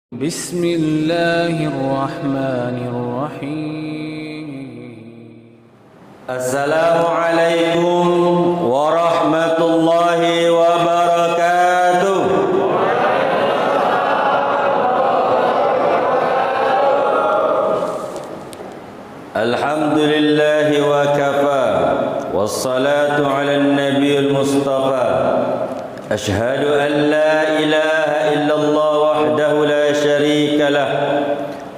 Bismillahirrahmanirrahim. Assalamualaikum warahmatullahi wabarakatuh. Alhamdulillahi wa kafa, wassalatu ala nabiyil mustafa. Ashhadu an la ilaha illallah wahdahu la syarika lah,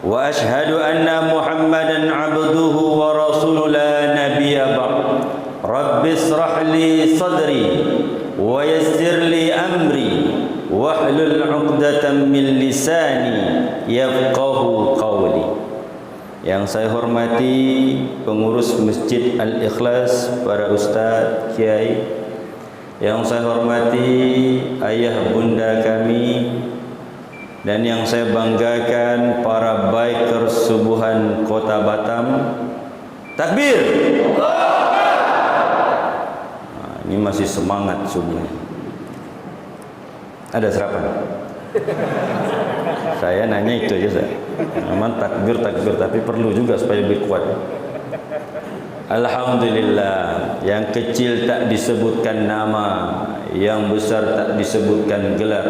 wa ashhadu anna Muhammadan abduhu wa rasuluhu la nabiyya ba'd. Rabbi israh li sadri wa yassir li amri wahlul 'uqdatam min lisani yafqahu qawli. Yang saya hormati pengurus Masjid Al-Ikhlas, para ustaz, kiai. Yang saya hormati ayah bunda kami, dan yang saya banggakan para biker subuhan Kota Batam. Takbir! Nah, ini masih semangat subuhnya. Ada serapan? Saya nanya itu aja, saya. Memang takbir, tapi perlu juga supaya lebih kuat. Alhamdulillah, yang kecil tak disebutkan nama, yang besar tak disebutkan gelar,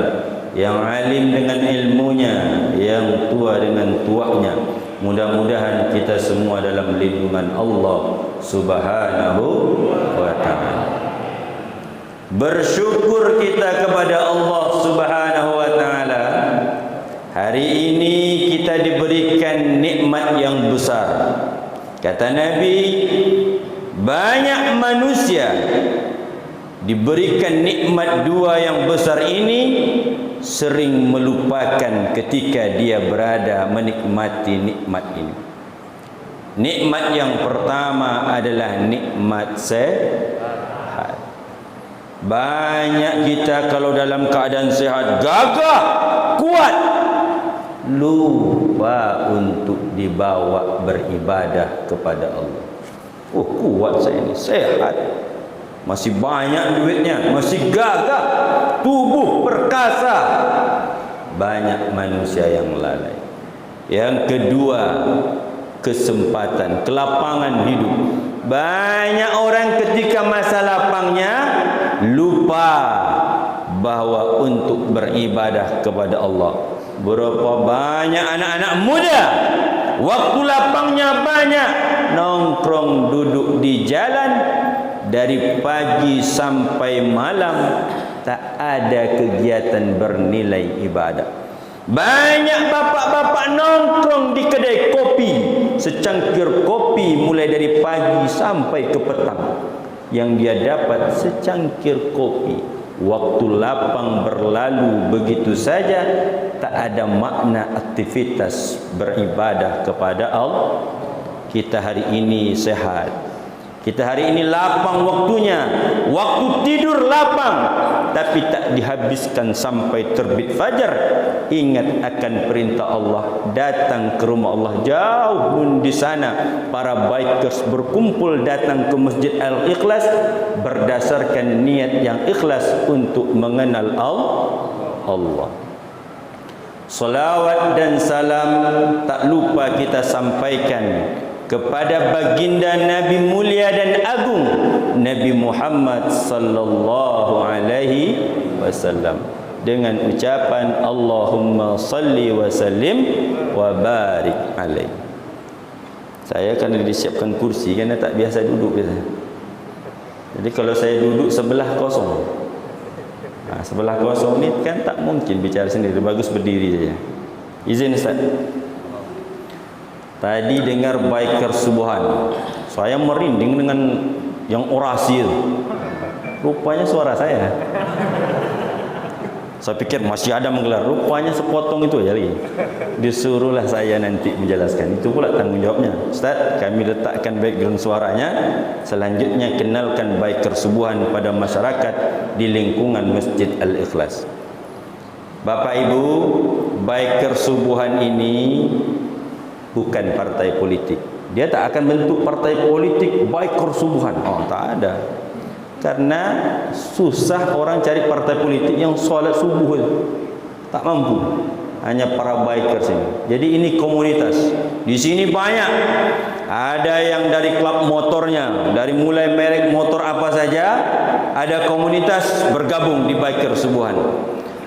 yang alim dengan ilmunya, yang tua dengan tuanya. Mudah-mudahan kita semua dalam lindungan Allah Subhanahu wa ta'ala. Bersyukur kita kepada Allah Subhanahu wa ta'ala. Hari ini kita diberikan nikmat yang besar. Kata Nabi, banyak manusia diberikan nikmat dua yang besar ini, sering melupakan ketika dia berada menikmati nikmat ini. Nikmat yang pertama adalah nikmat sehat. Banyak kita kalau dalam keadaan sehat, gagah, kuat, lupa untuk dibawa beribadah kepada Allah. Oh, kuat saya ini, sehat, masih banyak duitnya, masih gagah, tubuh perkasa. Banyak manusia yang lalai. Yang kedua, kesempatan, kelapangan hidup. Banyak orang ketika masa lapangnya lupa bahwa untuk beribadah kepada Allah. Berapa banyak anak-anak muda waktu lapangnya banyak, nongkrong duduk di jalan dari pagi sampai malam, tak ada kegiatan bernilai ibadah. Banyak bapak-bapak nongkrong di kedai kopi, secangkir kopi mulai dari pagi sampai ke petang. Yang dia dapat secangkir kopi. Waktu lapang berlalu begitu saja, tak ada makna aktivitas beribadah kepada Allah. Kita hari ini sehat, kita hari ini lapang waktunya, waktu tidur lapang, tapi tak dihabiskan sampai terbit fajar. Ingat akan perintah Allah, datang ke rumah Allah. Jauh pun di sana para bikers berkumpul datang ke Masjid Al-Ikhlas berdasarkan niat yang ikhlas untuk mengenal Allah. Salawat dan salam tak lupa kita sampaikan kepada baginda Nabi mulia dan agung, Nabi Muhammad sallallahu alaihi wasallam, dengan ucapan Allahumma salli wa sallim wa barik alaihi. Saya kan disiapkan kursi kerana tak biasa duduk biasa. Jadi kalau saya duduk sebelah kosong, sebelah kosong ni kan tak mungkin bicara sendiri, bagus berdiri saja. Izin Ustaz. Tadi dengar biker subuhan, saya merinding dengan yang orasi itu. Rupanya suara saya. Saya pikir masih ada menggelar, rupanya sepotong itu aja lagi. Disuruhlah saya nanti menjelaskan. Itu pula tanggung jawabnya. Ustaz, kami letakkan background suaranya. Selanjutnya kenalkan biker subuhan pada masyarakat di lingkungan Masjid Al-Ikhlas. Bapak Ibu, biker subuhan ini bukan partai politik. Dia tak akan bentuk partai politik biker subuhan. Oh, tak ada. Karena susah orang cari partai politik yang solat subuh itu. Tak mampu. hanya para bikers ini. Jadi ini komunitas. Di sini banyak. Ada yang dari klub motornya, dari mulai merek motor apa saja, ada komunitas bergabung di Biker Subuhan.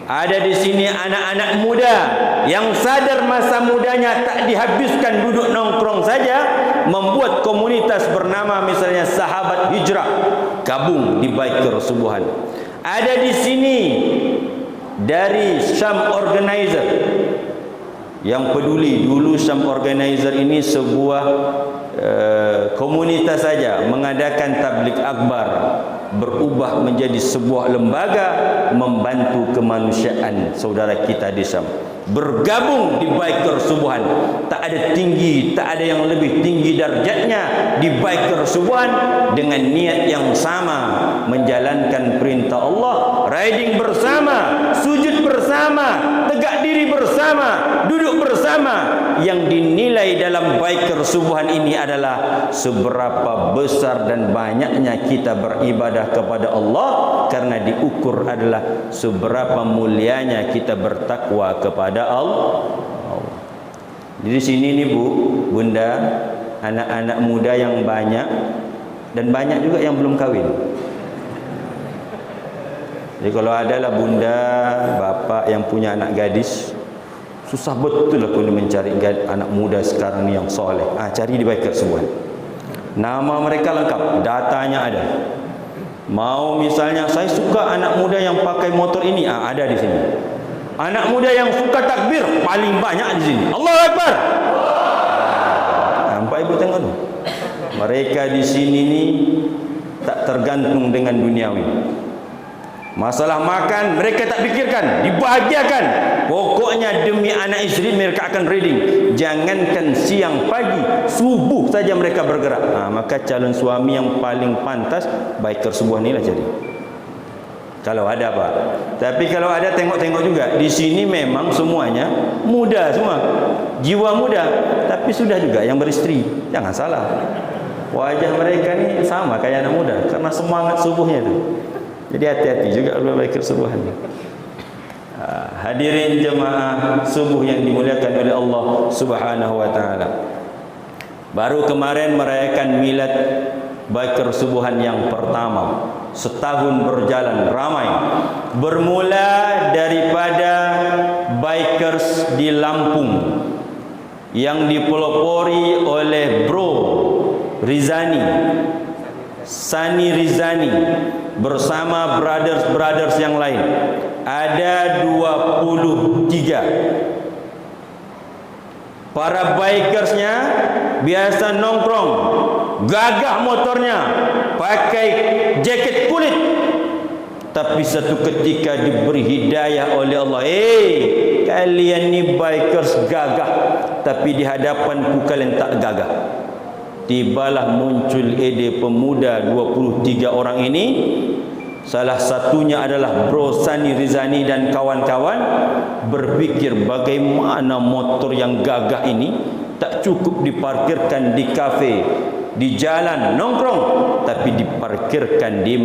Ada di sini anak-anak muda yang sadar masa mudanya tak dihabiskan duduk nongkrong saja, membuat komunitas bernama misalnya Sahabat Hijrah, gabung di Biker Subuhan. Ada di sini dari Syam Organizer yang peduli. Dulu Syam Organizer ini sebuah komunitas saja mengadakan tabligh akbar, berubah menjadi sebuah lembaga membantu kemanusiaan saudara kita di Syam. Bergabung di Biker Subuhan. Tak ada tinggi, tak ada yang lebih tinggi darjatnya di Biker Subuhan, dengan niat yang sama, menjalankan perintah Allah, riding bersama, sujud bersama, tegak diri bersama, duduk bersama. Yang dinilai dalam Biker Subuhan ini adalah seberapa besar dan banyaknya kita beribadah kepada Allah, karena diukur adalah seberapa mulianya kita bertakwa kepada Allah. Di sini nih Bu, Bunda, anak-anak muda yang banyak, dan banyak juga yang belum kahwin. Jadi kalau adalah Bunda, Bapak yang punya anak gadis, susah betul aku mencari anak muda sekarang ni yang soleh. Cari di Biker Subuhan. Nama mereka lengkap, datanya ada. Mau misalnya saya suka anak muda yang pakai motor ini, ada di sini. Anak muda yang suka takbir paling banyak di sini. Allahu Akbar. Nampak ibu tengok tu. Mereka di sini ni tak tergantung dengan duniawi. Masalah makan mereka tak fikirkan, dibahagiakan. Pokoknya demi anak isteri mereka akan reading. Jangankan siang pagi, subuh saja mereka bergerak. Maka calon suami yang paling pantas Biker Subuhan ni lah cari. Kalau ada Pak. Tapi kalau ada tengok-tengok juga. Di sini memang semuanya muda semua. Jiwa muda, tapi sudah juga yang beristri. Jangan salah. Wajah mereka ni sama kayak anak muda karena semangat subuhnya tu. Jadi hati-hati juga kalau Biker Subuhan. Hadirin jemaah subuh yang dimuliakan oleh Allah Subhanahu wa taala. Baru kemarin merayakan milad Biker Subuhan yang pertama. Setahun berjalan ramai. Bermula daripada bikers di Lampung yang dipelopori oleh Bro Rizani, Sani Rizani, bersama brothers yang lain. Ada 23. Para bikersnya biasa nongkrong, gagah motornya, pakai jaket kulit. Tapi satu ketika diberi hidayah oleh Allah, kalian ni bikers gagah, tapi di hadapanku kalian tak gagah. Tibalah muncul ide pemuda 23 orang ini. Salah satunya adalah Bro Sani Rizani dan kawan-kawan berpikir bagaimana motor yang gagah ini tak cukup diparkirkan di kafe, di jalan nongkrong, tapi diparkirkan di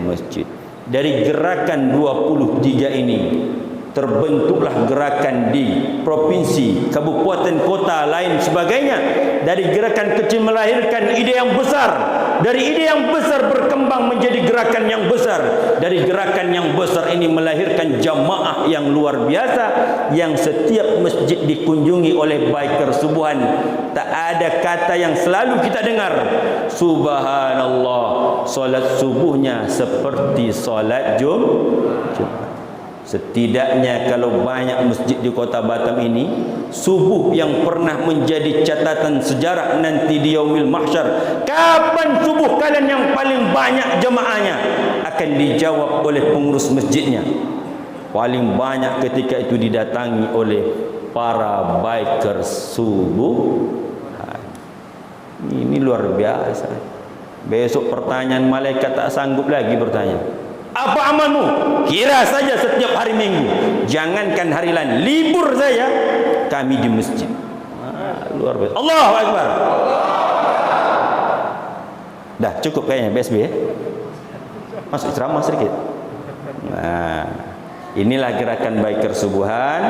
masjid. Dari gerakan 23 ini terbentuklah gerakan di provinsi, kabupaten, kota lain sebagainya. Dari gerakan kecil melahirkan ide yang besar. Dari ide yang besar berkembang menjadi gerakan yang besar. Dari gerakan yang besar ini melahirkan jamaah yang luar biasa, yang setiap masjid dikunjungi oleh Biker Subuhan. Tak ada kata yang selalu kita dengar, subhanallah, solat subuhnya seperti solat Jumat. Setidaknya kalau banyak masjid di kota Batam ini, subuh yang pernah menjadi catatan sejarah nanti di yaumil mahsyar, kapan subuh kalian yang paling banyak jemaahnya, akan dijawab oleh pengurus masjidnya. Paling banyak ketika itu didatangi oleh para biker subuh. Ini luar biasa. Besok pertanyaan malaikat tak sanggup lagi bertanya, apa amalmu? Kira saja setiap hari Minggu, jangankan hari lain, libur saja kami di masjid. Luar biasa. Allahu Akbar. Dah cukup kayaknya BSB ya. Masuk ceramah sedikit. Inilah gerakan Biker Subuhan.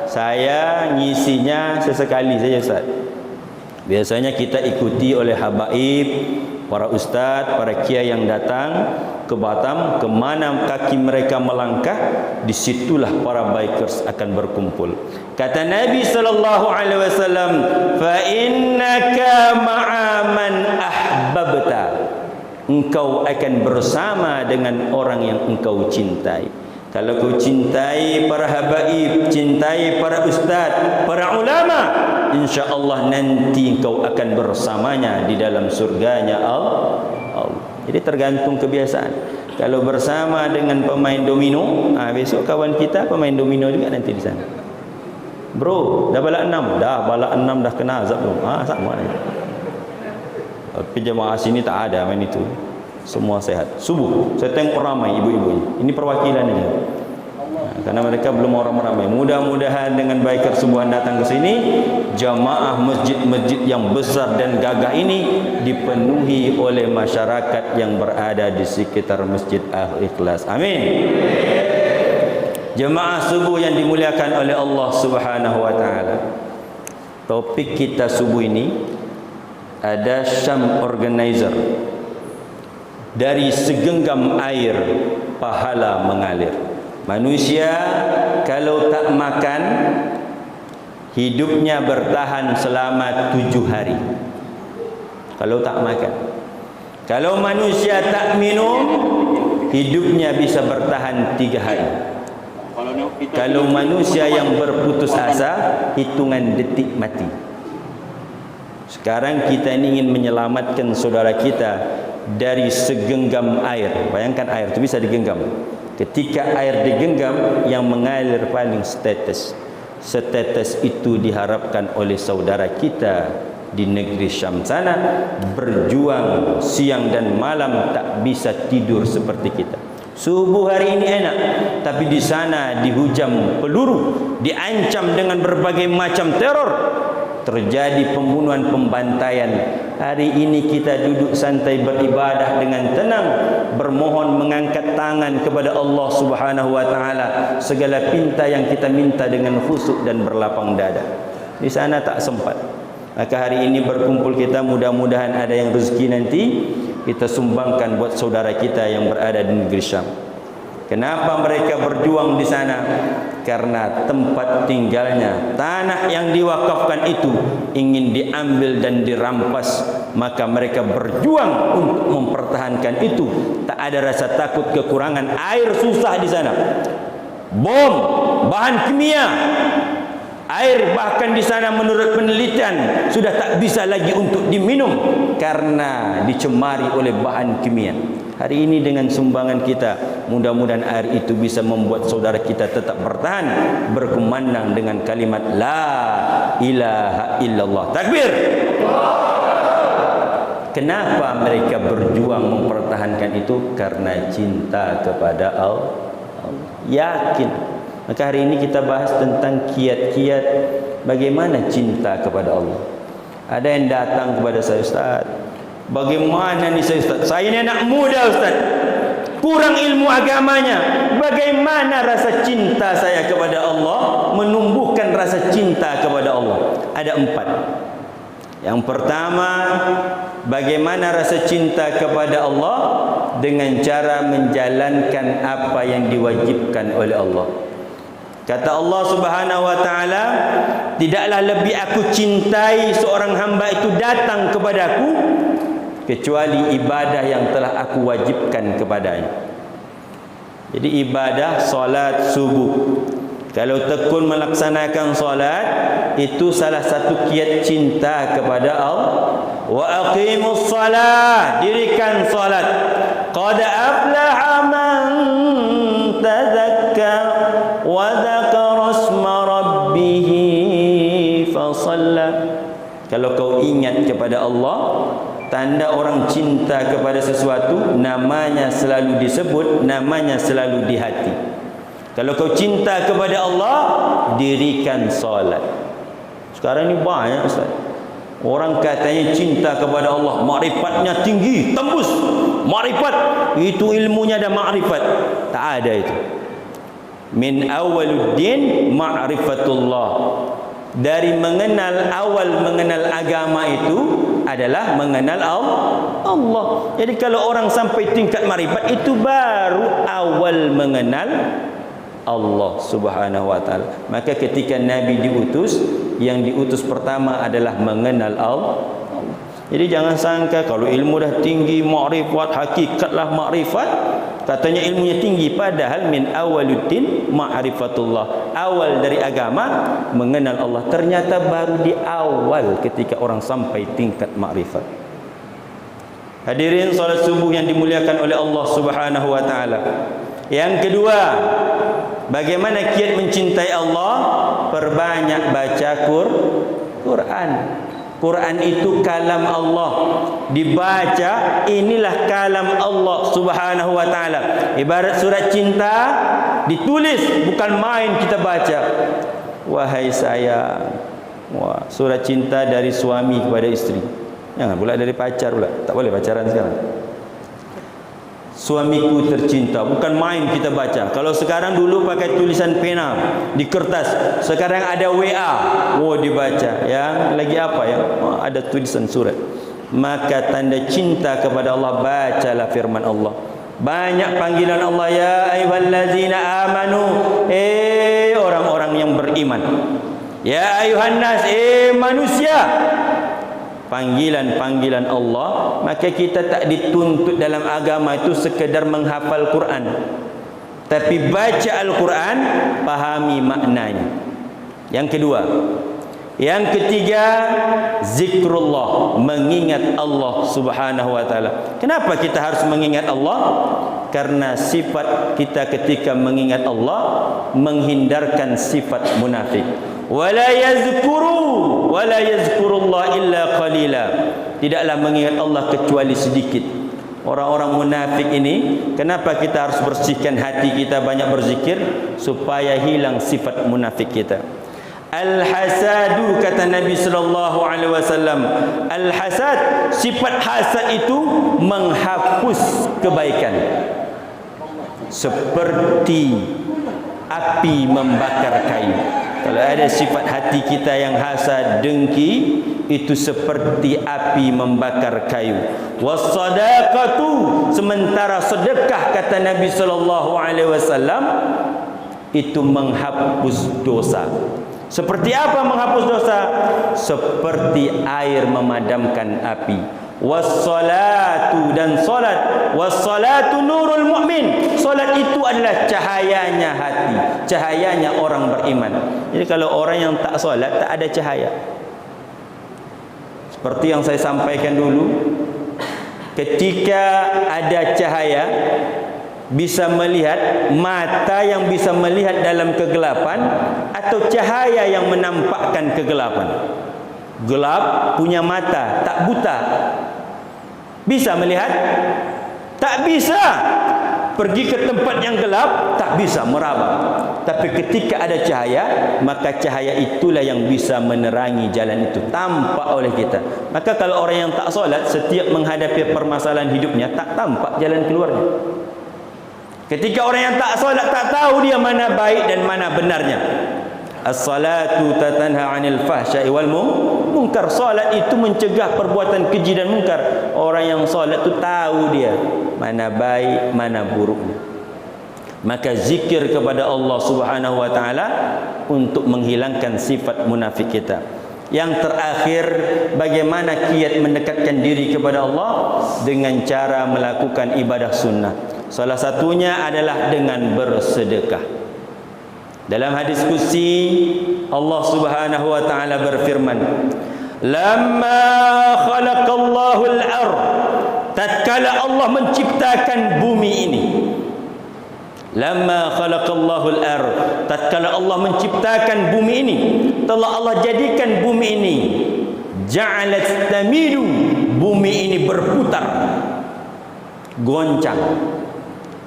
Saya ngisinya sesekali saja, Ustaz. Biasanya kita ikuti oleh habaib, para ustaz, para kiai yang datang ke Batam, ke mana kaki mereka melangkah, disitulah para bikers akan berkumpul. Kata Nabi sallallahu alaihi wasallam, "Fa innaka ma'a man ahbabta." Engkau akan bersama dengan orang yang engkau cintai. Kalau kau cintai para habaib, cintai para ustaz, para ulama, insya-Allah nanti engkau akan bersamanya di dalam surganya Allah. Jadi tergantung kebiasaan. Kalau bersama dengan pemain domino, besok kawan kita pemain domino juga nanti di sana. Bro, dah balak 6, dah kena azab belum? Sama ni. Tapi jemaah sini tak ada main itu. Semua sehat. Subuh saya tengok ramai ibu-ibu. Ini perwakilannya. Karena mereka belum orang ramai. Mudah-mudahan dengan Biker Subuhan datang ke sini, jamaah masjid-masjid yang besar dan gagah ini dipenuhi oleh masyarakat yang berada di sekitar Masjid Al-Ikhlas. Amin. Jemaah subuh yang dimuliakan oleh Allah Subhanahu wa taala. Topik kita subuh ini ada Syam Organizer. Dari segenggam air pahala mengalir. Manusia kalau tak makan, hidupnya bertahan selama 7 hari. Kalau tak makan. Kalau manusia tak minum, hidupnya bisa bertahan 3 hari. Kalau manusia yang berputus asa, hitungan detik mati. Sekarang kita ingin menyelamatkan saudara kita dari segenggam air. Bayangkan air itu bisa digenggam. Ketika air digenggam, yang mengalir paling setetes. Setetes itu diharapkan oleh saudara kita di negeri Syam sana, berjuang siang dan malam tak bisa tidur seperti kita. Subuh hari ini enak, tapi di sana dihujam peluru, diancam dengan berbagai macam teror. Terjadi pembunuhan, pembantaian. Hari ini kita duduk santai beribadah dengan tenang, bermohon, mengangkat tangan kepada Allah Subhanahu wa taala, segala pinta yang kita minta dengan khusyuk dan berlapang dada. Di sana tak sempat. Maka hari ini berkumpul kita, mudah-mudahan ada yang rezeki nanti kita sumbangkan buat saudara kita yang berada di negeri Syam. Kenapa mereka berjuang di sana? Karena tempat tinggalnya, tanah yang diwakafkan itu ingin diambil dan dirampas. Maka mereka berjuang untuk mempertahankan itu. Tak ada rasa takut kekurangan air, susah di sana. Bom, bahan kimia, air bahkan di sana menurut penelitian sudah tak bisa lagi untuk diminum karena dicemari oleh bahan kimia. Hari ini dengan sumbangan kita, mudah-mudahan air itu bisa membuat saudara kita tetap bertahan, berkumandang dengan kalimat La ilaha illallah. Takbir. Kenapa mereka berjuang mempertahankan itu? Karena cinta kepada Allah. Yakin. Maka hari ini kita bahas tentang kiat-kiat bagaimana cinta kepada Allah. Ada yang datang kepada saya, Ustaz, bagaimana nih saya, Ustaz? Saya ini anak muda, Ustaz, kurang ilmu agamanya. Bagaimana rasa cinta saya kepada Allah, menumbuhkan rasa cinta kepada Allah? Ada 4. Yang pertama, bagaimana rasa cinta kepada Allah? Dengan cara menjalankan apa yang diwajibkan oleh Allah. Kata Allah Subhanahu wa taala, tidaklah lebih aku cintai seorang hamba itu datang kepadaku kecuali ibadah yang telah aku wajibkan kepadanya. Jadi ibadah solat subuh, kalau tekun melaksanakan solat, itu salah satu kiat cinta kepada Allah. Wa aqimus salat, dirikan solat. Qad aflaha man tazakka wa dzakara isma rabbih fasalla. Kalau kau ingat kepada Allah, tanda orang cinta kepada sesuatu, namanya selalu disebut, namanya selalu di hati. Kalau kau cinta kepada Allah, dirikan solat. Sekarang ni banyak, Ustaz, orang katanya cinta kepada Allah, makrifatnya tinggi, tembus makrifat, itu ilmunya dah makrifat. Tak ada itu. Min awaluddin ma'rifatullah. Dari awal mengenal agama itu adalah mengenal Allah. Jadi kalau orang sampai tingkat marifat, itu baru awal mengenal Allah Subhanahu wa taala. Maka ketika Nabi diutus, yang diutus pertama adalah mengenal Allah. Jadi jangan sangka kalau ilmu dah tinggi, makrifat, hakikatlah makrifat, katanya ilmunya tinggi, padahal min awaluddin ma'rifatullah. Awal dari agama mengenal Allah. Ternyata baru di awal ketika orang sampai tingkat makrifat. Hadirin salat subuh yang dimuliakan oleh Allah Subhanahu wa taala. Yang kedua, bagaimana kiat mencintai Allah? Perbanyak baca Quran. Quran itu kalam Allah, dibaca, inilah kalam Allah Subhanahu wa taala. Ibarat surat cinta, ditulis, bukan main kita baca. Wahai sayang, surat cinta dari suami kepada isteri. Jangan pula dari pacar pula. Tak boleh pacaran sekarang. Suamiku tercinta, bukan main kita baca. Kalau sekarang, dulu pakai tulisan pena di kertas, sekarang ada WA, dibaca. Yang lagi apa ya? Ada tulisan surat. Maka tanda cinta kepada Allah, bacalah firman Allah. Banyak panggilan Allah, ya ayyuhallazina amanu, orang-orang yang beriman. Ya ayyuhan nas, manusia. Panggilan-panggilan Allah. Maka kita tak dituntut dalam agama itu sekedar menghafal Quran, tapi baca Al-Quran, pahami maknanya. Yang kedua. Yang ketiga, zikrullah, mengingat Allah Subhanahu wa taala. Kenapa kita harus mengingat Allah? Karena sifat kita ketika mengingat Allah menghindarkan sifat munafik. Wala yazkurullah illa qalila. Tidaklah mengingat Allah kecuali sedikit. Orang-orang munafik ini, kenapa kita harus bersihkan hati kita, banyak berzikir, supaya hilang sifat munafik kita. Al-hasadu, kata Nabi sallallahu alaihi wasallam, al-hasad, sifat hasad itu menghapus kebaikan, seperti api membakar kayu. Kalau ada sifat hati kita yang hasad, dengki, itu seperti api membakar kayu. Was-sadaqatu, sementara sedekah, kata Nabi sallallahu alaihi wasallam, itu menghapus dosa. Seperti apa menghapus dosa? Seperti air memadamkan api. Was-salatu, dan salat. Was-salatu nurul mu'min. Salat itu adalah cahayanya hati, cahayanya orang beriman. Jadi kalau orang yang tak salat, tak ada cahaya. Seperti yang saya sampaikan dulu, ketika ada cahaya, bisa melihat, mata yang bisa melihat dalam kegelapan, atau cahaya yang menampakkan kegelapan. Gelap punya mata, tak buta. Bisa melihat? Tak bisa. Pergi ke tempat yang gelap, tak bisa meraba. Tapi ketika ada cahaya, maka cahaya itulah yang bisa menerangi jalan itu, tampak oleh kita. Maka kalau orang yang tak solat, setiap menghadapi permasalahan hidupnya, tak tampak jalan keluarnya. Ketika orang yang tak solat, tak tahu dia mana baik dan mana benarnya. As-salatu tatanha 'anil fahsya'i wal munkar. Salat itu mencegah perbuatan keji dan munkar. Orang yang salat itu tahu dia mana baik, mana buruknya. Maka zikir kepada Allah Subhanahu wa taala untuk menghilangkan sifat munafik kita. Yang terakhir, bagaimana kiat mendekatkan diri kepada Allah? Dengan cara melakukan ibadah sunnah. Salah satunya adalah dengan bersedekah. Dalam hadis qudsi, Allah Subhanahu wa taala berfirman, "Lamma khalaqallahu al-ard", tatkala Allah menciptakan bumi ini. Lamma khalaqallahu al-ard, tatkala Allah menciptakan bumi ini, telah Allah jadikan bumi ini, ja'alat tamidu, bumi ini berputar, goncang.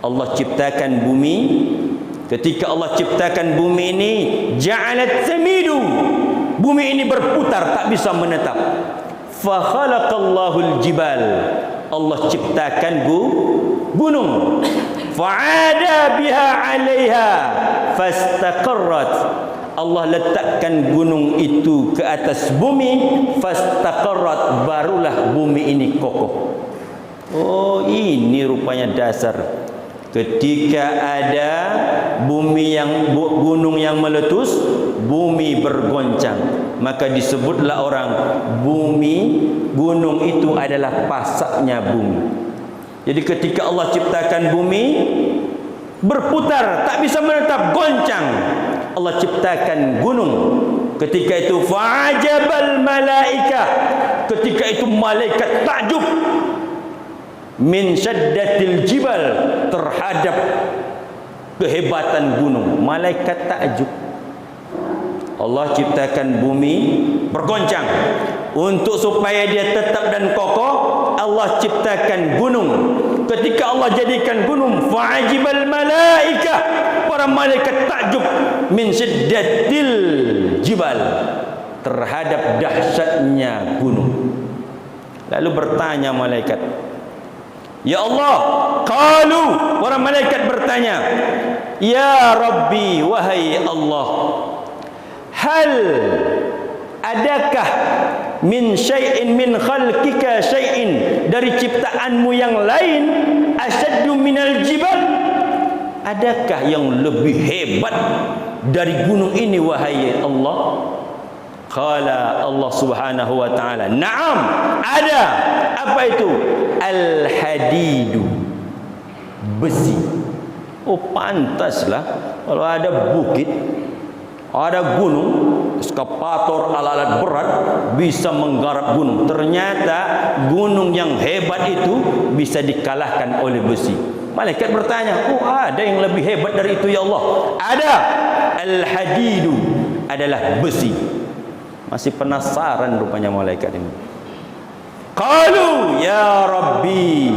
Allah ciptakan bumi. Ketika Allah ciptakan bumi ini, ja'alat tamidu, bumi ini berputar, tak bisa menetap. Fa khalaqallahu al-jibal, Allah ciptakan gunung. Fa'ada biha 'alaiha, fastaqarrat. Allah letakkan gunung itu ke atas bumi, fastaqarrat, barulah bumi ini kokoh. Oh, ini rupanya dasar. Ketika ada gunung yang meletus, bumi bergoncang, maka disebutlah orang gunung itu adalah pasaknya bumi. Jadi ketika Allah ciptakan bumi berputar, tak bisa menetap, goncang, Allah ciptakan gunung. Ketika itu fa'ajabal malaikah, ketika itu malaikat takjub min syaddatil jibal, terhadap kehebatan gunung. Malaikat takjub. Allah ciptakan bumi bergoncang. Untuk supaya dia tetap dan kokoh, Allah ciptakan gunung. Ketika Allah jadikan gunung, fa'ajibal malaikah, para malaikat takjub min syaddatil jibal, terhadap dahsyatnya gunung. Lalu bertanya malaikat, ya Allah, qalu, para malaikat bertanya, ya Rabbi, wahai Allah, hal adakah min syai'in min khalqika syai'in, dari ciptaanmu yang lain, asyaddu minal jibal, adakah yang lebih hebat dari gunung ini wahai Allah? Qala Allah subhanahu wa ta'ala, na'am, ada. Apa itu? Al-hadidu, besi. Oh, pantaslah kalau ada bukit, ada gunung, eskapator, alat-alat berat bisa menggarap gunung. Ternyata gunung yang hebat itu bisa dikalahkan oleh besi. Malaikat bertanya, oh, ada yang lebih hebat dari itu ya Allah? Ada. Al-hadidu adalah besi. Masih penasaran rupanya malaikat ini. Qalu ya Rabbi,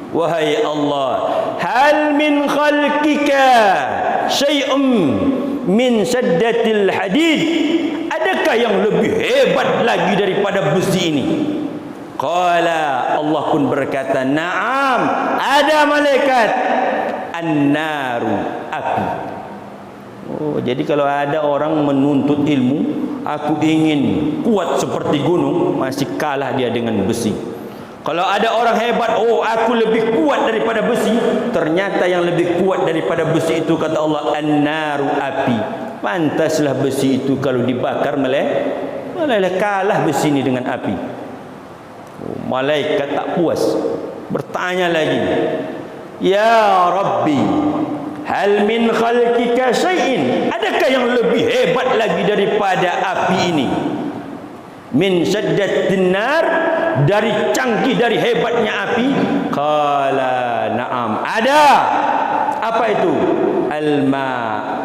wahai Allah, hal min khalqika syai'un min syaddatil hadid, adakah yang lebih hebat lagi daripada besi ini? Qala, Allah pun berkata, na'am, ada malaikat, an-naru, api. Oh, jadi kalau ada orang menuntut ilmu, aku ingin kuat seperti gunung, masih kalah dia dengan besi. Kalau ada orang hebat, oh aku lebih kuat daripada besi, ternyata yang lebih kuat daripada besi itu, kata Allah, an-naru, api. Pantaslah besi itu kalau dibakar malah kalah besi ini dengan api. Oh, malaikat tak puas, bertanya lagi, ya Rabbi, hal min khalqika syai'in, adakah yang lebih hebat lagi daripada api ini? Min syaddatin nar, dari canggih, dari hebatnya api. Qala na'am, ada. Apa itu? Alma,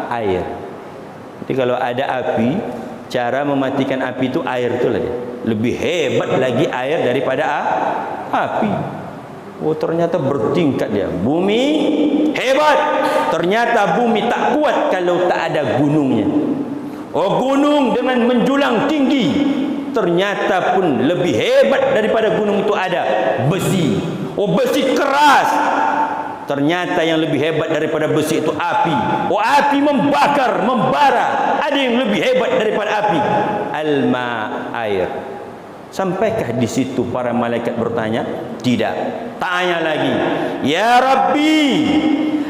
air. Jadi kalau ada api, cara mematikan api itu air itulah dia. Lebih hebat lagi air daripada api. Oh, ternyata bertingkat dia. Bumi hebat, ternyata bumi tak kuat kalau tak ada gunungnya. Oh, gunung dengan menjulang tinggi, ternyata pun lebih hebat daripada gunung itu ada besi. Oh, besi keras, ternyata yang lebih hebat daripada besi itu api. Oh, api membakar, membara, ada yang lebih hebat daripada api. Alma, air. Sampaikah di situ para malaikat bertanya? Tidak. Tanya lagi, ya Rabbi,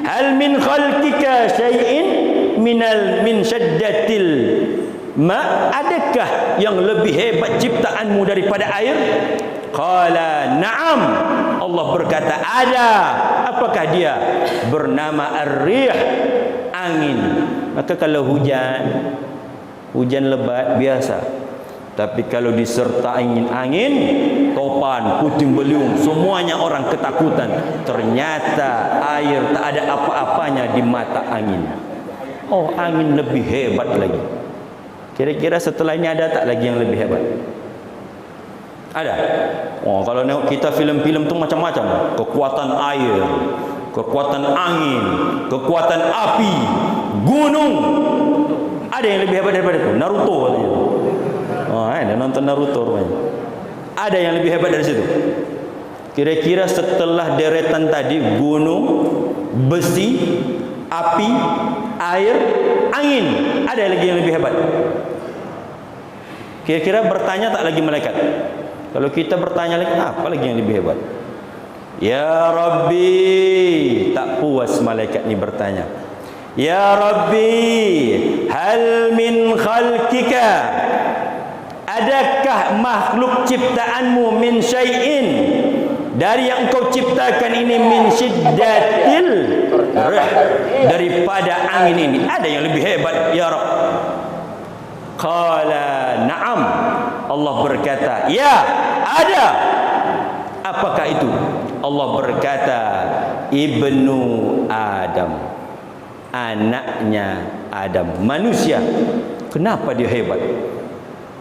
hal min khalqika syai'in min syaddatil ma, adakah yang lebih hebat ciptaanmu daripada air? Qala na'am, Allah berkata ada. Apakah dia? Bernama ar-rih, angin. Maka kalau hujan lebat biasa, tapi kalau disertai angin, topan, puting beliung, semuanya orang ketakutan. Ternyata air tak ada apa-apanya di mata angin. Oh, angin lebih hebat lagi. Kira-kira setelah ini ada tak lagi yang lebih hebat? Ada. Oh, kalau nengok kita film-film tu macam-macam. Kekuatan air, kekuatan angin, kekuatan api, gunung. Ada yang lebih hebat daripada itu? Naruto katanya. Oh, ada nonton Naruto rupanya. Ada yang lebih hebat dari situ. Kira-kira setelah deretan tadi, gunung, besi, api, air, angin. Ada lagi yang lebih hebat? Kira-kira bertanya tak lagi malaikat? Kalau kita bertanya lagi, apa lagi yang lebih hebat? Ya Rabbi, tak puas malaikat ni bertanya. Ya Rabbi, hal min khalqika, adakah makhluk ciptaanmu min syai'in, dari yang engkau ciptakan ini, min syiddatil rih, daripada angin ini, ada yang lebih hebat ya Rabb? Qala na'am, Allah berkata, ya ada. Apakah itu? Allah berkata, ibnu Adam, anaknya Adam, manusia. Kenapa dia hebat?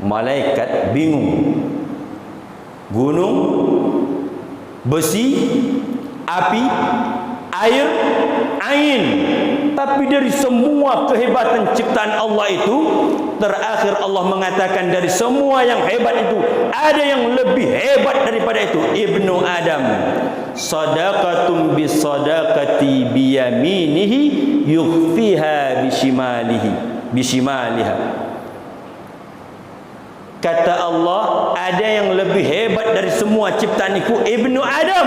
Malaikat bingung. Gunung, besi, api, air, angin. Tapi dari semua kehebatan ciptaan Allah itu, terakhir Allah mengatakan dari semua yang hebat itu, ada yang lebih hebat daripada itu. Ibnu Adam, sadaqatum bisadaqati biyaminihi yukhfiha bishimaliha. Kata Allah, ada yang lebih hebat dari semua ciptaan itu, Ibnu Adam,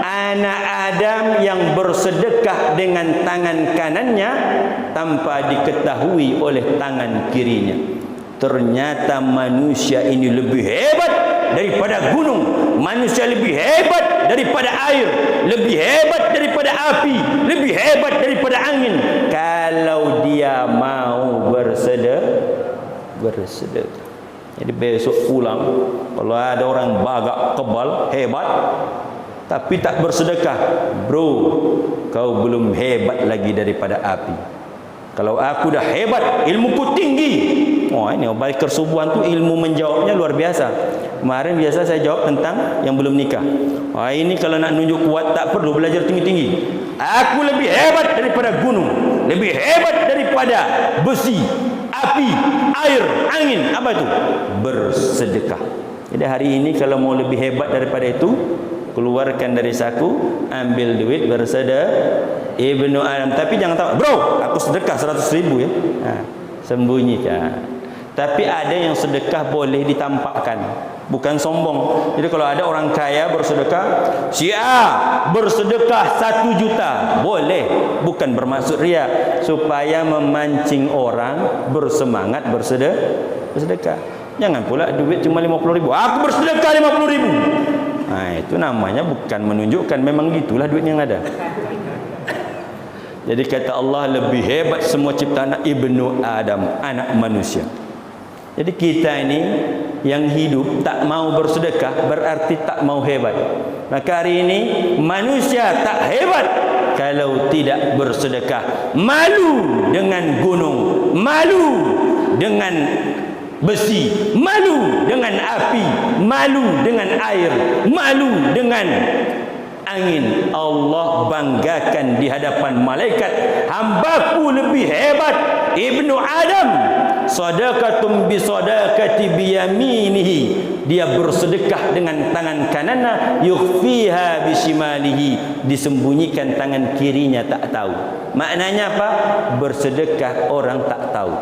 anak Adam yang bersedekah dengan tangan kanannya tanpa diketahui oleh tangan kirinya. Ternyata manusia ini lebih hebat daripada gunung, manusia lebih hebat daripada air, lebih hebat daripada api, lebih hebat daripada angin, kalau dia mau bersedekah. Jadi besok pulang, kalau ada orang bagak kebal hebat tapi tak bersedekah, bro, kau belum hebat lagi daripada api. Kalau aku dah hebat, ilmuku tinggi. Oh, ini biker subuhan tu ilmu menjawabnya luar biasa. Kemarin biasa saya jawab tentang yang belum nikah. Wah, ini kalau nak nunjuk kuat tak perlu belajar tinggi-tinggi. Aku lebih hebat daripada gunung, lebih hebat daripada besi, api, air, angin. Apa itu? Bersedekah. Jadi hari ini kalau mau lebih hebat daripada itu, keluarkan dari saku, ambil duit, bersedekah. Ibnu Adam. Tapi jangan tahu, bro, aku sedekah 100.000 ya. Sembunyikan. Tapi ada yang sedekah boleh ditampakkan, bukan sombong. Jadi kalau ada orang kaya bersedekah, si A bersedekah 1 juta, boleh, bukan bermaksud riya, supaya memancing orang bersemangat bersedekah. Jangan pula duit cuma 50.000, aku bersedekah 50.000. Nah, itu namanya bukan menunjukkan, memang gitulah duit yang ada. Jadi kata Allah, lebih hebat semua ciptaan Ibnu Adam, anak manusia. Jadi kita ini yang hidup tak mau bersedekah berarti tak mau hebat. Maka hari ini manusia tak hebat kalau tidak bersedekah. Malu dengan gunung, malu dengan besi, malu dengan api, malu dengan air, malu dengan angin. Allah banggakan di hadapan malaikat, hambaku lebih hebat, Ibnu Adam, sadaqatum bisadaqati biyaminihi, dia bersedekah dengan tangan kanannya, yukhfiha bishimalihi, disembunyikan tangan kirinya tak tahu. Maknanya apa? Bersedekah orang tak tahu.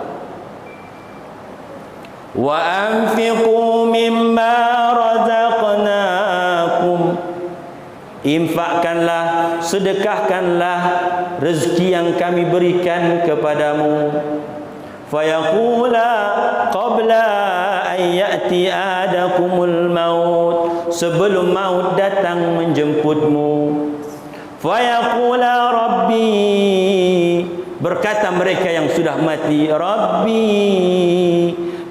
Wa anfiqu mimma razaqnakum, infakkanlah, sedekahkanlah rezeki yang kami berikan kepadamu. Fayaqula qabla an ya'ti ahadakumul maut, sebelum maut datang menjemputmu. Fayaqula rabbi, berkata mereka yang sudah mati, rabbi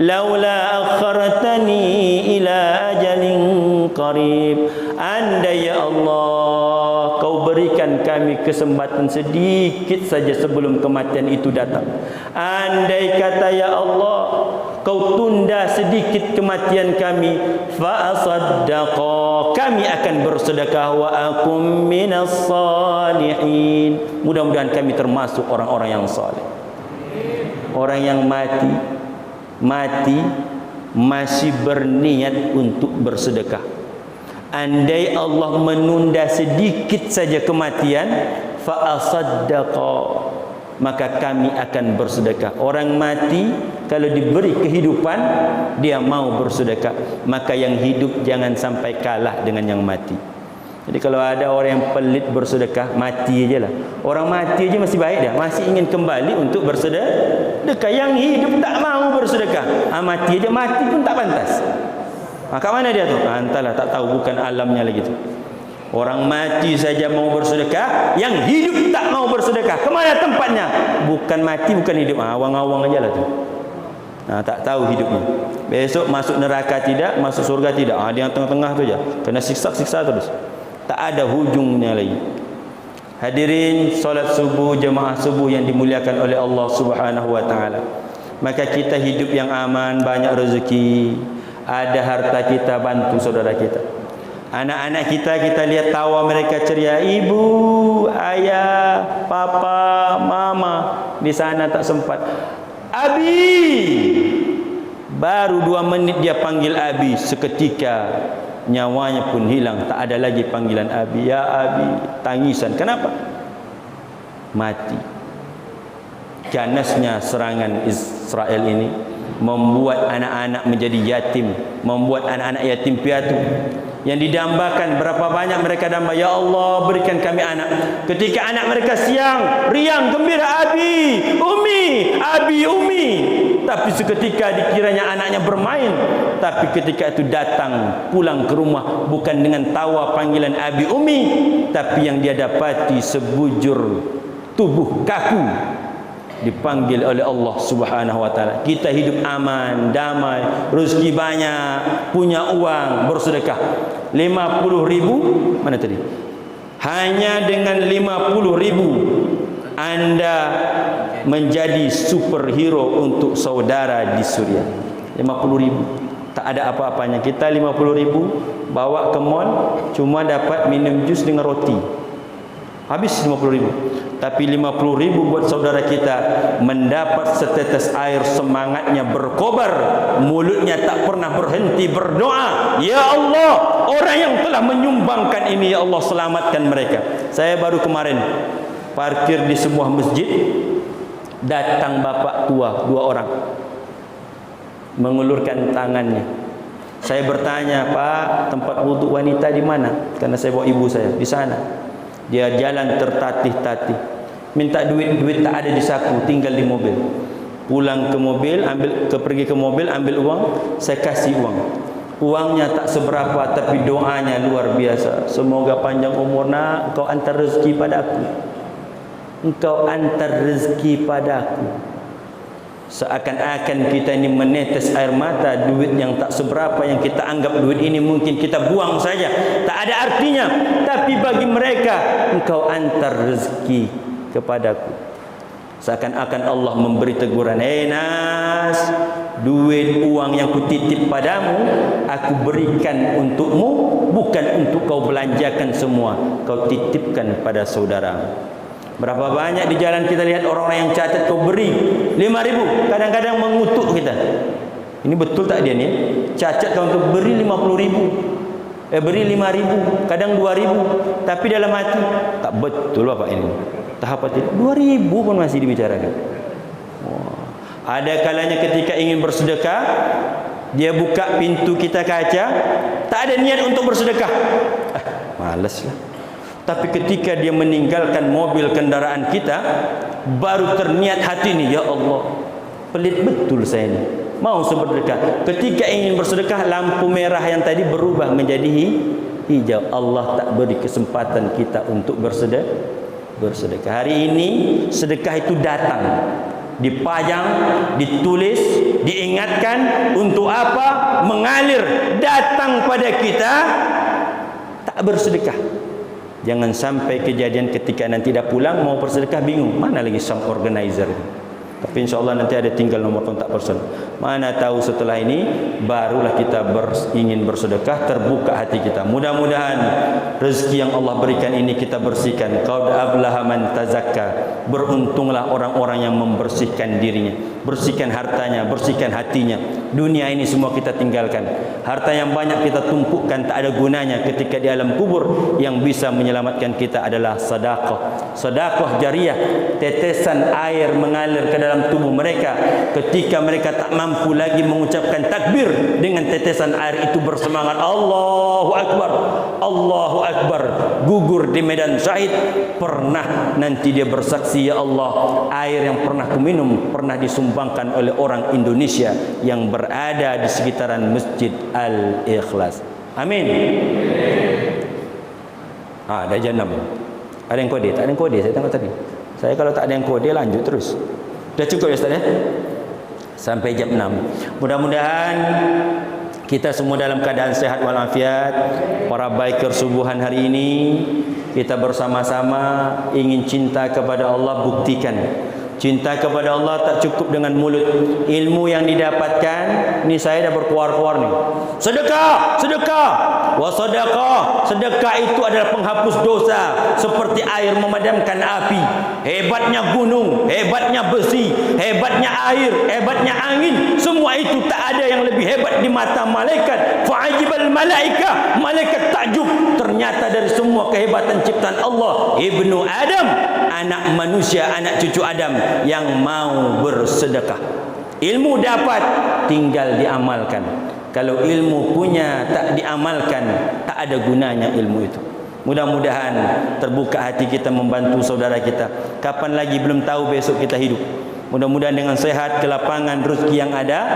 laula akhartani ila ajalin qarib, andai ya Allah kau berikan kami kesempatan sedikit saja sebelum kematian itu datang. Andai kata ya Allah kau tunda sedikit kematian kami, fa asaddaqa, kami akan bersedekah, wa akum minas salihin, mudah-mudahan kami termasuk orang-orang yang saleh. Orang yang mati masih berniat untuk bersedekah. Andai Allah menunda sedikit saja kematian, fa asaddaqa, maka kami akan bersedekah. Orang mati kalau diberi kehidupan dia mau bersedekah, maka yang hidup jangan sampai kalah dengan yang mati. Jadi kalau ada orang yang pelit bersedekah, mati aja lah. Orang mati aja masih baik dah, masih ingin kembali untuk bersedekah. Yang hidup tak mau bersedekah, mati aja, mati pun tak pantas. Kat mana dia tu? Entahlah, tak tahu, bukan alamnya lagi tu. Orang mati saja mau bersedekah, yang hidup tak mau bersedekah. Kemana tempatnya? Bukan mati, bukan hidup. Awang-awang aja lah tu. Tak tahu hidupnya. Besok masuk neraka tidak, masuk surga tidak. Dia yang tengah-tengah tu je. Kena siksa-siksa terus. Tak ada hujungnya lagi. Hadirin solat subuh, jemaah subuh yang dimuliakan oleh Allah Subhanahu wa taala. Maka kita hidup yang aman, banyak rezeki, ada harta kita, bantu saudara kita. Anak-anak kita lihat tawa mereka ceria, ibu, ayah, papa, mama di sana tak sempat. Abi, baru 2 menit dia panggil Abi, seketika nyawanya pun hilang, tak ada lagi panggilan Abi. Ya Abi, tangisan. Kenapa? Mati. Ganasnya serangan Israel ini membuat anak-anak menjadi yatim, membuat anak-anak yatim piatu. Yang didambakan, berapa banyak mereka damba, ya Allah berikan kami anak. Ketika anak mereka siang riang gembira, Abi, Umi, Abi, Umi. Tapi seketika dikiranya anaknya bermain, tapi ketika itu datang pulang ke rumah bukan dengan tawa panggilan Abi, Umi, tapi yang dia dapati sebujur tubuh kaku dipanggil oleh Allah Subhanahu wa taala. Kita hidup aman, damai, rezeki banyak, punya uang, bersedekah. 50.000 mana tadi? Hanya dengan 50.000 Anda menjadi superhero untuk saudara di Suriah. 50.000 tak ada apa-apanya. Kita 50.000 bawa ke mall cuma dapat minum jus dengan roti. Habis 50.000. Tapi 50.000 buat saudara kita mendapat setetes air, semangatnya berkobar, mulutnya tak pernah berhenti berdoa, ya Allah, orang yang telah menyumbangkan ini, ya Allah selamatkan mereka. Saya baru kemarin parkir di sebuah masjid, datang bapak tua 2 orang mengulurkan tangannya. Saya bertanya, Pak, tempat wuduk wanita di mana? Karena saya bawa ibu saya di sana. Dia jalan tertatih-tatih, minta duit tak ada di saku, tinggal di mobil. Pulang ke mobil, pergi ke mobil, ambil uang, saya kasih uang. Uangnya tak seberapa, tapi doanya luar biasa. Semoga panjang umur nak, engkau antar rezeki padaku. Engkau antar rezeki padaku. Seakan-akan kita ini menetes air mata, duit yang tak seberapa, yang kita anggap duit ini mungkin kita buang saja, tak ada artinya. Tapi bagi mereka, engkau antar rezeki kepadaku. Seakan-akan Allah memberi teguran, Nas, duit uang yang kutitip padamu, aku berikan untukmu, bukan untuk kau belanjakan semua, kau titipkan pada saudaramu. Berapa banyak di jalan kita lihat orang-orang yang catat kau beri 5.000, kadang-kadang mengutuk kita. Ini betul tak dia ni? Cacat kau untuk beri 50.000, beri 5.000, kadang 2.000, tapi dalam hati tak betul bapak ini. Tahap hati 2.000 pun masih dibicarakan. Ada kalanya ketika ingin bersedekah, dia buka pintu kita kaca, tak ada niat untuk bersedekah. Malaslah. Tapi ketika dia meninggalkan mobil kendaraan kita, baru terniat hati ini, ya Allah, pelit betul saya ini, mau bersedekah. Ketika ingin bersedekah, lampu merah yang tadi berubah menjadi hijau. Allah tak beri kesempatan kita untuk bersedekah. Hari ini sedekah itu datang, dipajang, ditulis, diingatkan untuk apa? Mengalir, datang pada kita, tak bersedekah. Jangan sampai kejadian ketika nanti dah pulang mau bersedekah bingung, mana lagi sang organizer. Tapi insyaAllah nanti ada tinggal nomor kontak person. Mana tahu setelah ini barulah kita ingin bersedekah, terbuka hati kita. Mudah-mudahan rezeki yang Allah berikan ini kita bersihkan. Qad aflaha man tazakka. Beruntunglah orang-orang yang membersihkan dirinya, bersihkan hartanya, bersihkan hatinya. Dunia ini semua kita tinggalkan. Harta yang banyak kita tumpukkan tak ada gunanya ketika di alam kubur. Yang bisa menyelamatkan kita adalah sedekah. Sedekah jariah, tetesan air mengalir ke dalam tubuh mereka ketika mereka tak mampu lagi mengucapkan takbir. Dengan tetesan air itu bersemangat Allahu Akbar, Allahu Akbar, gugur di medan syahid. Pernah nanti dia bersaksi, ya Allah, air yang pernah kuminum pernah disumbangkan oleh orang Indonesia yang berada di sekitaran Masjid Al-Ikhlas. Amin. Dah jam 6. Ada yang kode? Tak ada yang kode, saya tengok tadi. Saya kalau tak ada yang kode lanjut terus. Dah cukup ya Ustaz ya? Sampai jam 6. Mudah-mudahan kita semua dalam keadaan sehat walafiat. Para biker subuhan hari ini kita bersama-sama ingin cinta kepada Allah, buktikan. Cinta kepada Allah tak cukup dengan mulut. Ilmu yang didapatkan, ni saya dah berkuar-kuar ni. Sedekah, sedekah. Wa sedekah. Sedekah itu adalah penghapus dosa, seperti air memadamkan api. Hebatnya gunung, hebatnya besi, hebatnya air, hebatnya angin, semua itu tak ada yang lebih hebat di mata malaikat. Fa'ajibal malaikah, malaikat takjub. Ternyata dari semua kehebatan ciptaan Allah, Ibnu Adam, anak manusia, anak cucu Adam yang mau bersedekah. Ilmu dapat, tinggal diamalkan. Kalau ilmu punya tak diamalkan, tak ada gunanya ilmu itu. Mudah-mudahan terbuka hati kita membantu saudara kita. Kapan lagi belum tahu besok kita hidup. Mudah-mudahan dengan sehat, kelapangan, rezeki yang ada,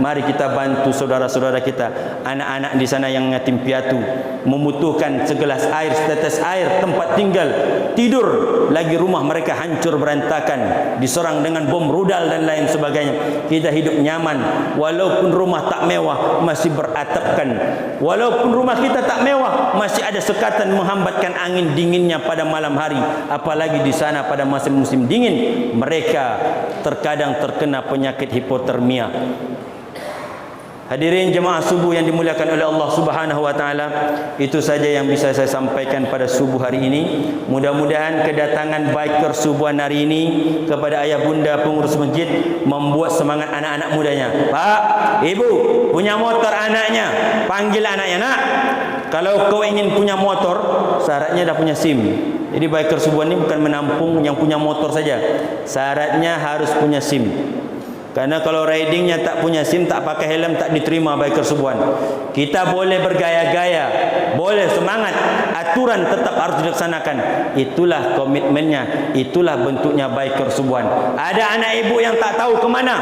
mari kita bantu saudara-saudara kita, anak-anak di sana yang yatim piatu, membutuhkan segelas air, setetes air, tempat tinggal, tidur, lagi rumah mereka hancur berantakan, diserang dengan bom rudal dan lain sebagainya. Kita hidup nyaman, walaupun rumah tak mewah, masih beratapkan. Walaupun rumah kita tak mewah, masih ada sekatan menghambatkan angin dinginnya pada malam hari. Apalagi di sana pada masa musim dingin, mereka terkadang terkena penyakit hipotermia. Hadirin jemaah subuh yang dimuliakan oleh Allah Subhanahu wa taala, itu saja yang bisa saya sampaikan pada subuh hari ini. Mudah-mudahan kedatangan biker subuhan hari ini kepada ayah bunda pengurus masjid membuat semangat anak-anak mudanya. Pak, ibu punya motor anaknya, panggil anaknya, nak, kalau kau ingin punya motor, syaratnya dah punya SIM. Jadi biker subuhan ini bukan menampung yang punya motor saja, syaratnya harus punya SIM. Karena kalau ridingnya tak punya SIM, tak pakai helm, tak diterima biker subuhan. Kita boleh bergaya-gaya, boleh semangat, aturan tetap harus dilaksanakan. Itulah komitmennya, itulah bentuknya biker subuhan. Ada anak ibu yang tak tahu ke mana,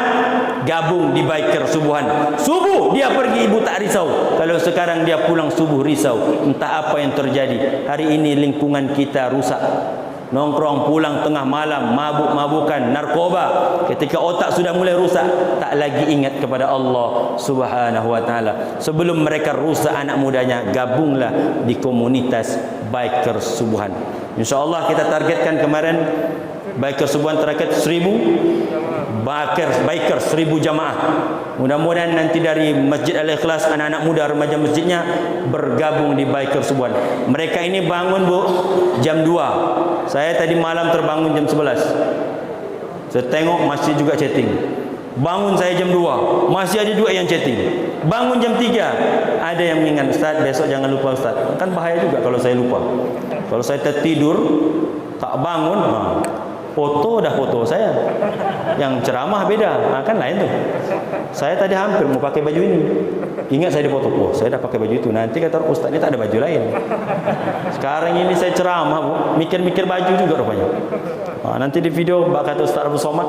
gabung di biker subuhan. Subuh dia pergi, ibu tak risau. Kalau sekarang dia pulang subuh risau, entah apa yang terjadi. Hari ini lingkungan kita rusak. Nongkrong pulang tengah malam, mabuk-mabukan, narkoba. Ketika otak sudah mulai rusak, tak lagi ingat kepada Allah Subhanahu wa taala. Sebelum mereka rusak anak mudanya, gabunglah di komunitas biker subuhan. InsyaAllah kita targetkan kemarin biker subuhan target 1000 biker 1000 jamaah. Mudah-mudahan nanti dari Masjid Al-Ikhlas, anak-anak muda remaja masjidnya bergabung di biker subuhan. Mereka ini bangun jam 2. Saya tadi malam terbangun jam 11. Saya tengok masih juga chatting. Bangun saya jam 2, masih ada juga yang chatting. Bangun jam 3, ada yang mengingat, Ustaz besok jangan lupa Ustaz. Kan bahaya juga kalau saya lupa. Kalau saya tertidur tak bangun, foto dah foto saya. Yang ceramah beda, kan lain tuh. Saya tadi hampir mau pakai baju ini. Ingat saya di foto, saya dah pakai baju itu. Nanti kata Ustaz ni tak ada baju lain. Sekarang ini saya ceramah, mikir-mikir baju juga rupanya. Nanti di video kata Ustaz Abu Somad,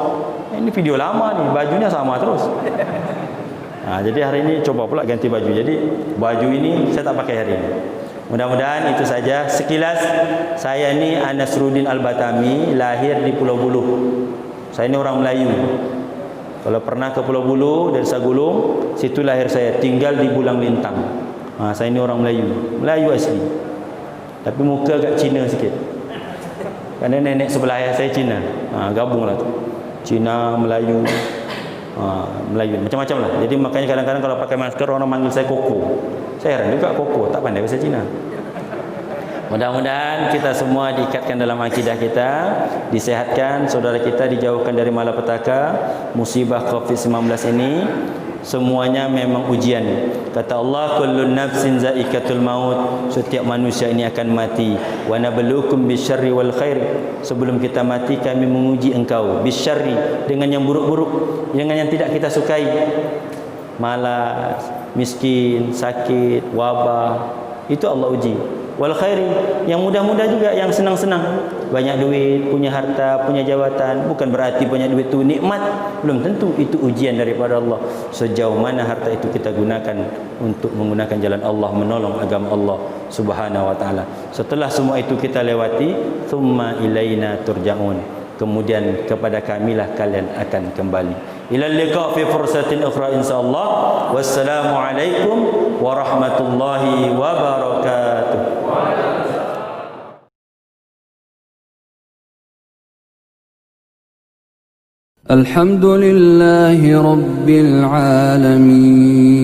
ini video lama nih, bajunya sama terus. Jadi hari ini coba pula ganti baju. Jadi baju ini saya tak pakai hari ini. Mudah-mudahan itu saja sekilas. Saya ni Anasruddin Al-Batami, lahir di Pulau Buluh. Saya ni orang Melayu. Kalau pernah ke Pulau Buluh dari Sagulung, situ lahir saya, tinggal di Bulang Lintang. Saya ni orang Melayu, Melayu asli. Tapi muka agak Cina sikit. Kerana nenek sebelah ayah saya Cina. Gabunglah tu. Cina, Melayu, Melayu, macam-macam lah. Jadi makanya kadang-kadang kalau pakai masker orang manggil saya Koko. Saya heran juga Koko, tak pandai bahasa Cina. Mudah-mudahan kita semua diikatkan dalam akidah kita, disehatkan, saudara kita dijauhkan dari malapetaka, musibah COVID-19 ini. Semuanya memang ujian. Kata Allah, kullu nafsin zaikatul maut, setiap manusia ini akan mati. Wa nabluukum bisyarri wal khair, sebelum kita mati kami menguji engkau bisyarri, dengan yang buruk-buruk, dengan yang tidak kita sukai. Malas, miskin, sakit, wabah, itu Allah uji. Wal khairi, yang mudah-mudah juga, yang senang-senang. Banyak duit, punya harta, punya jawatan, bukan berarti banyak duit itu nikmat, belum tentu. Itu ujian daripada Allah. Sejauh mana harta itu kita gunakan untuk menggunakan jalan Allah, menolong agama Allah Subhanahu wa taala. Setelah semua itu kita lewati, thumma ilaina turja'un, kemudian kepada kamilah kalian akan kembali. Ila liqa fi fursatin ukhra insyaallah. Wassalamu alaikum warahmatullahi wabarakatuh. الحمد لله رب العالمين